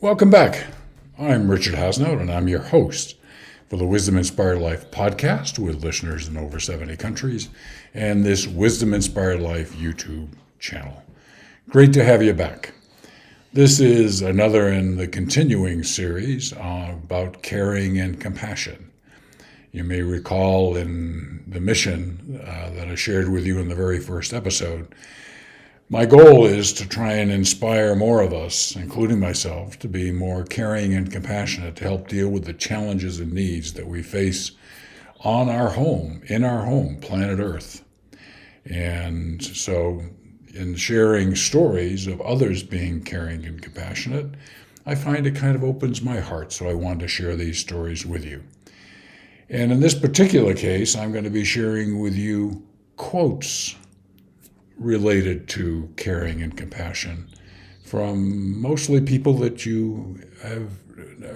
Welcome back. I'm Richard Hasnout, and I'm your host for the Wisdom Inspired Life podcast with listeners in over 70 countries and this Wisdom Inspired Life YouTube channel. Great to have you back. This is another in the continuing series about caring and compassion. You may recall in the mission that I shared with you in the very first episode, my goal is to try and inspire more of us, including myself, to be more caring and compassionate to help deal with the challenges and needs that we face in our home, planet Earth. And so in sharing stories of others being caring and compassionate, I find it kind of opens my heart, so I want to share these stories with you. And in this particular case, I'm going to be sharing with you quotes related to caring and compassion from mostly people that you have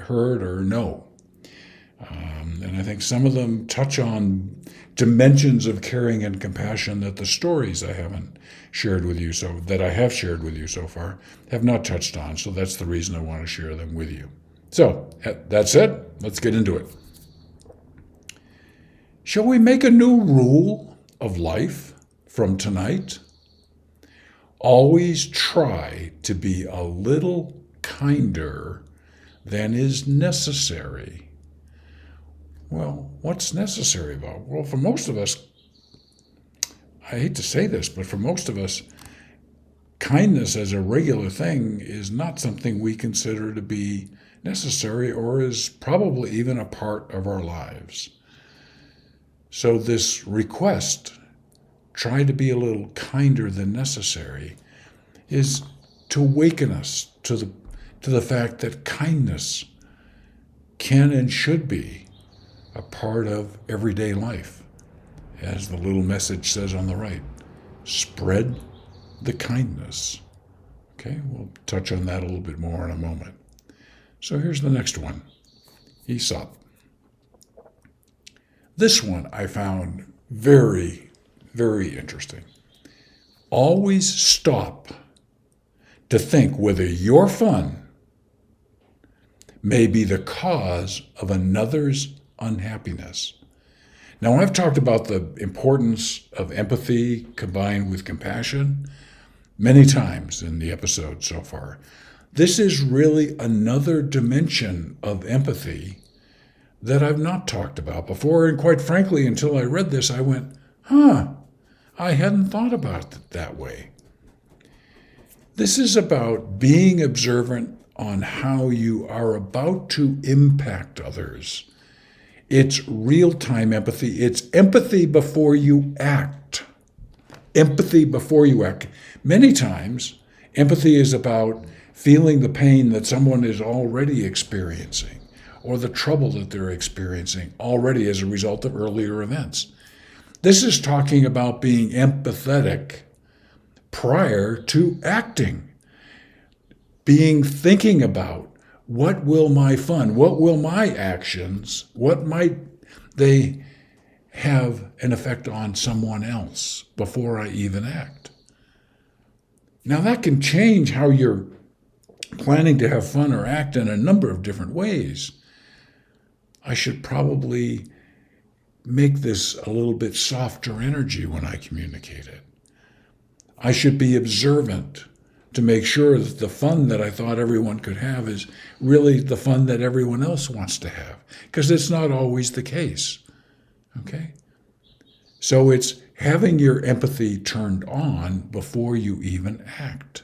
heard or know. And I think some of them touch on dimensions of caring and compassion that the stories I have shared with you so far have not touched on. So that's the reason I want to share them with you. So that said, let's get into it. Shall we make a new rule of life from tonight? Always try to be a little kinder than is necessary. Well, what's necessary about? Well, for most of us, I hate to say this, but for most of us, kindness as a regular thing is not something we consider to be necessary or is probably even a part of our lives. So this request, try to be a little kinder than necessary, is to awaken us to the fact that kindness can and should be a part of everyday life. As the little message says on the right, spread the kindness. Okay, we'll touch on that a little bit more in a moment. So here's the next one, Aesop. This one I found very, very interesting. Always stop to think whether your fun may be the cause of another's unhappiness. Now, I've talked about the importance of empathy combined with compassion many times in the episode so far. This is really another dimension of empathy that I've not talked about before, and quite frankly, until I read this, I went, I hadn't thought about it that way. This is about being observant on how you are about to impact others. It's real-time empathy. It's empathy before you act. Empathy before you act. Many times, empathy is about feeling the pain that someone is already experiencing or the trouble that they're experiencing already as a result of earlier events. This is talking about being empathetic prior to acting, thinking about what will my actions, what might they have an effect on someone else before I even act. Now that can change how you're planning to have fun or act in a number of different ways. I should probably make this a little bit softer energy when I communicate it. I should be observant to make sure that the fun that I thought everyone could have is really the fun that everyone else wants to have, because it's not always the case. Okay? So it's having your empathy turned on before you even act.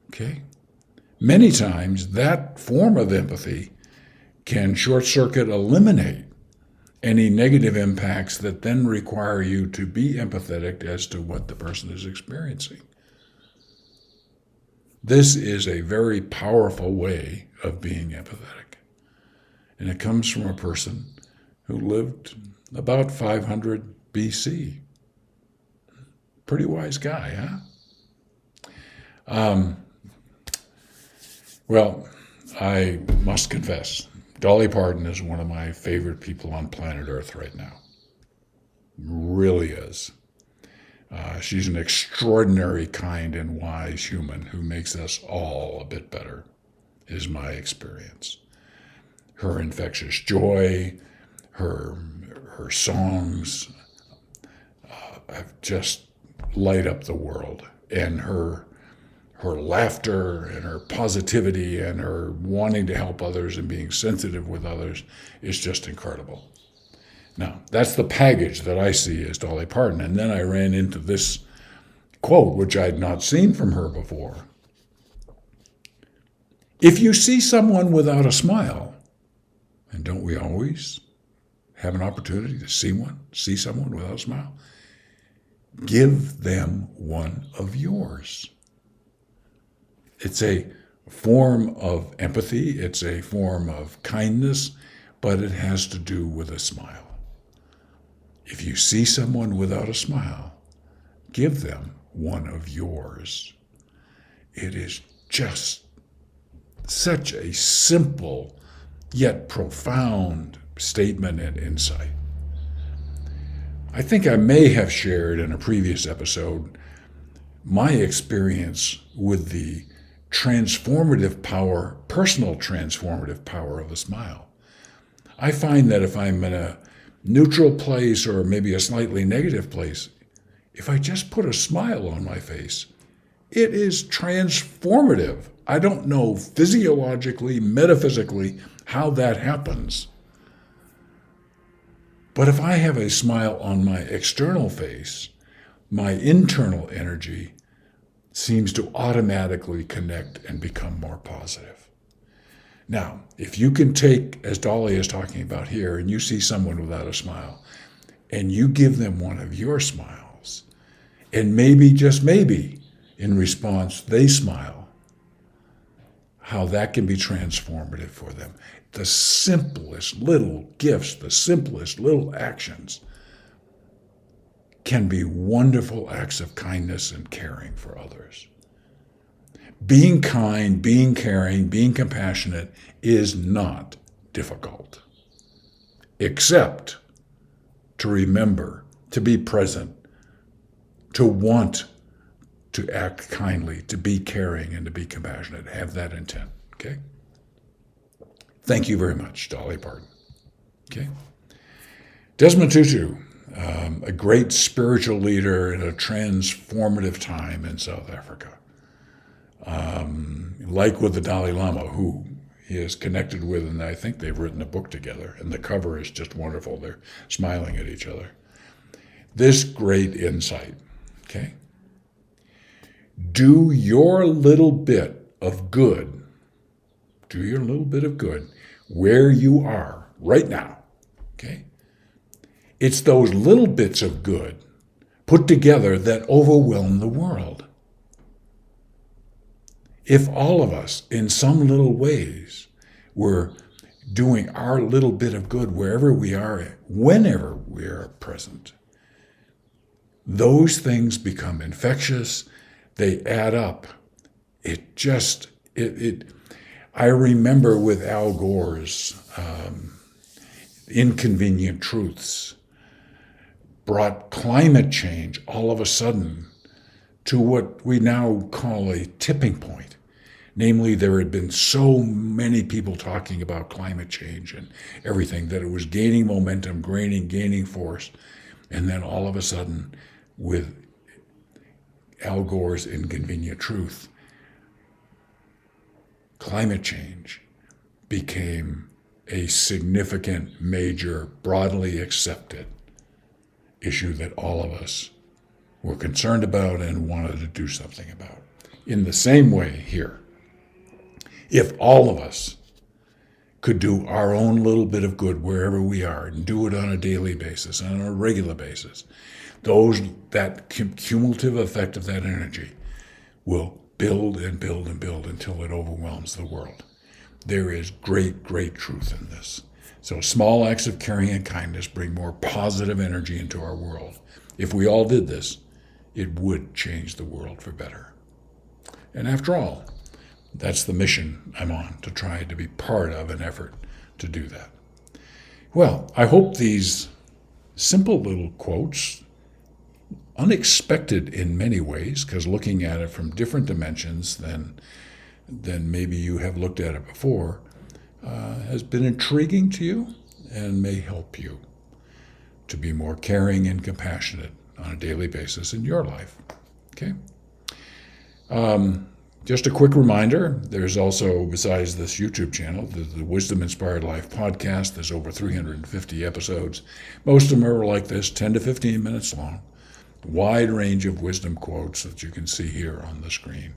Okay? Many times that form of empathy can short-circuit eliminate any negative impacts that then require you to be empathetic as to what the person is experiencing. This is a very powerful way of being empathetic. And it comes from a person who lived about 500 BC. Pretty wise guy, huh? Well, I must confess, Dolly Parton is one of my favorite people on planet Earth right now. Really is. She's an extraordinary, kind, and wise human who makes us all a bit better. is my experience. Her infectious joy, her songs just light up the world. And her laughter and her positivity and her wanting to help others and being sensitive with others is just incredible. Now, that's the package that I see as Dolly Parton. And then I ran into this quote, which I'd not seen from her before. If you see someone without a smile, and don't we always have an opportunity to see someone without a smile, give them one of yours. It's a form of empathy, it's a form of kindness, but it has to do with a smile. If you see someone without a smile, give them one of yours. It is just such a simple yet profound statement and insight. I think I may have shared in a previous episode my experience with the transformative power, personal transformative power of a smile. I find that if I'm in a neutral place or maybe a slightly negative place, if I just put a smile on my face, it is transformative. I don't know physiologically, metaphysically, how that happens. But if I have a smile on my external face, my internal energy seems to automatically connect and become more positive. Now, if you can take, as Dolly is talking about here, and you see someone without a smile, and you give them one of your smiles, and maybe, just maybe, in response, they smile, how that can be transformative for them. The simplest little gifts, the simplest little actions can be wonderful acts of kindness and caring for others. Being kind, being caring, being compassionate is not difficult, except to remember, to be present, to want to act kindly, to be caring, and to be compassionate. Have that intent, okay? Thank you very much, Dolly Parton. Okay. Desmond Tutu, a great spiritual leader in a transformative time in South Africa. Like with the Dalai Lama, who he is connected with, and I think they've written a book together, and the cover is just wonderful. They're smiling at each other. This great insight, okay? Do your little bit of good, where you are right now, okay? It's those little bits of good put together that overwhelm the world. If all of us, in some little ways, were doing our little bit of good wherever we are, whenever we are present, those things become infectious. They add up. I remember with Al Gore's Inconvenient Truths brought climate change all of a sudden to what we now call a tipping point. Namely, there had been so many people talking about climate change and everything that it was gaining momentum, gaining force. And then all of a sudden, with Al Gore's Inconvenient Truth, climate change became a significant, major, broadly accepted issue that all of us were concerned about and wanted to do something about. In the same way here, if all of us could do our own little bit of good wherever we are and do it on a daily basis, on a regular basis, that cumulative effect of that energy will build and build and build until it overwhelms the world. There is great, great truth in this. So small acts of caring and kindness bring more positive energy into our world. If we all did this, it would change the world for better. And after all, that's the mission I'm on, to try to be part of an effort to do that. Well, I hope these simple little quotes, unexpected in many ways, because looking at it from different dimensions than then maybe you have looked at it before, has been intriguing to you and may help you to be more caring and compassionate on a daily basis in your life. Okay? Just a quick reminder, there's also, besides this YouTube channel, the Wisdom Inspired Life podcast. There's over 350 episodes. Most of them are like this, 10 to 15 minutes long. Wide range of wisdom quotes that you can see here on the screen.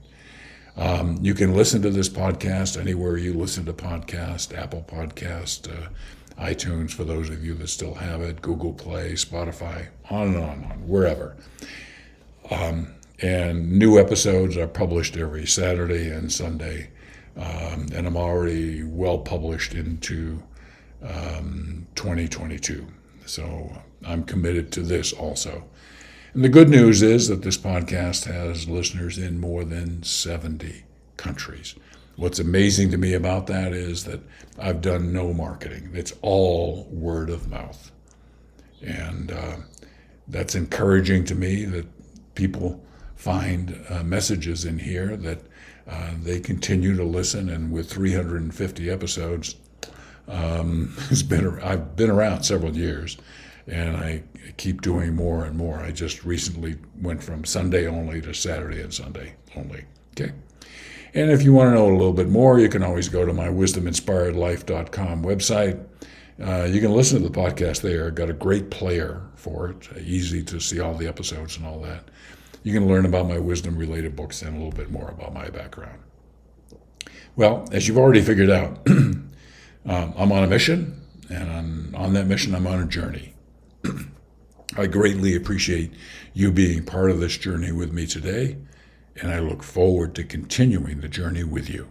You can listen to this podcast anywhere you listen to podcasts, Apple Podcast, iTunes for those of you that still have it, Google Play, Spotify, on and on, wherever. And new episodes are published every Saturday and Sunday, and I'm already well published into 2022. So I'm committed to this also. And the good news is that this podcast has listeners in more than 70 countries. What's amazing to me about that is that I've done no marketing. It's all word of mouth. And that's encouraging to me that people find messages in here that they continue to listen. And with 350 episodes, I've been around several years, and I keep doing more and more. I just recently went from Sunday only to Saturday and Sunday only. Okay. And if you want to know a little bit more, you can always go to my wisdominspiredlife.com website. You can listen to the podcast there. I've got a great player for it, easy to see all the episodes and all that. You can learn about my wisdom-related books and a little bit more about my background. Well, as you've already figured out, I'm on a mission, and on that mission, I'm on a journey. I greatly appreciate you being part of this journey with me today, and I look forward to continuing the journey with you.